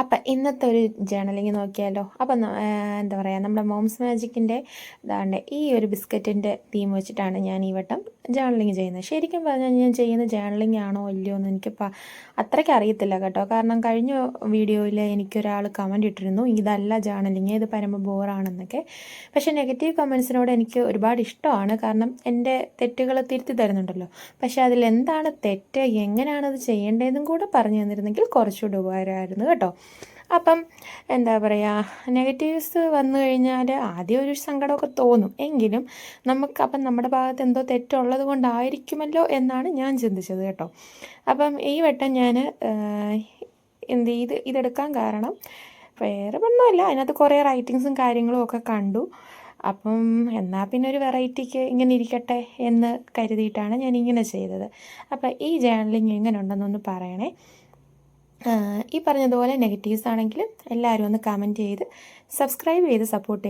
അപ്പം ഇന്നത്തെ ഒരു ജേണലിങ് നോക്കിയാലോ. അപ്പം എന്താ പറയുക, നമ്മുടെ മോംസ് മാജിക്കിൻ്റെ ഇതാണ്ട് ഈ ഒരു ബിസ്ക്കറ്റിൻ്റെ തീം വെച്ചിട്ടാണ് ഞാൻ ഈ വട്ടം ജേണലിങ് ചെയ്യുന്നത്. ശരിക്കും പറഞ്ഞാൽ ഞാൻ ചെയ്യുന്ന ജേണലിങ് ആണോ ഇല്ലയോ എന്ന് എനിക്ക് അത്രയ്ക്ക് അറിയത്തില്ല കേട്ടോ. കാരണം കഴിഞ്ഞ വീഡിയോയിൽ എനിക്കൊരാൾ കമൻറ്റ് ഇട്ടിരുന്നു ഇതല്ല ജേണലിങ്, ഇത് പരമ ബോറാണെന്നൊക്കെ. പക്ഷേ നെഗറ്റീവ് കമൻസിനോട് എനിക്ക് ഒരുപാട് ഇഷ്ടമാണ്. കാരണം എൻ്റെ തെറ്റുകൾ തിരുത്തി തരുന്നുണ്ടല്ലോ. പക്ഷേ അതിലെന്താണ് തെറ്റ്, എങ്ങനെയാണത് ചെയ്യേണ്ടതെന്നും കൂടെ പറഞ്ഞു തന്നിരുന്നെങ്കിൽ കുറച്ചുകൂടി ഉപകാരമായിരുന്നു കേട്ടോ. അപ്പം എന്താ പറയുക, നെഗറ്റീവ്സ് വന്നു കഴിഞ്ഞാൽ ആദ്യം ഒരു സങ്കടമൊക്കെ തോന്നും. എങ്കിലും അപ്പം നമ്മുടെ ഭാഗത്ത് എന്തോ തെറ്റുള്ളത് കൊണ്ടായിരിക്കുമല്ലോ എന്നാണ് ഞാൻ ചിന്തിച്ചത് കേട്ടോ. അപ്പം ഈ വട്ടം ഞാൻ ഇതെടുക്കാൻ കാരണം വേറെ ഒന്നുമല്ല, അതിനകത്ത് കുറേ റൈറ്റിങ്സും കാര്യങ്ങളും ഒക്കെ കണ്ടു. അപ്പം എന്നാൽ പിന്നെ ഒരു വെറൈറ്റിക്ക് ഇങ്ങനെ ഇരിക്കട്ടെ എന്ന് കരുതിയിട്ടാണ് ഞാൻ ഇങ്ങനെ ചെയ്തത്. അപ്പം ഈ ജേണലിങ് എങ്ങനെ ഉണ്ടെന്നൊന്ന് പറയണേ. ഈ പറഞ്ഞതുപോലെ നെഗറ്റീവ്സ് ആണെങ്കിലും എല്ലാവരും ഒന്ന് കമൻറ്റ് ചെയ്ത് സബ്സ്ക്രൈബ് ചെയ്ത് സപ്പോർട്ട്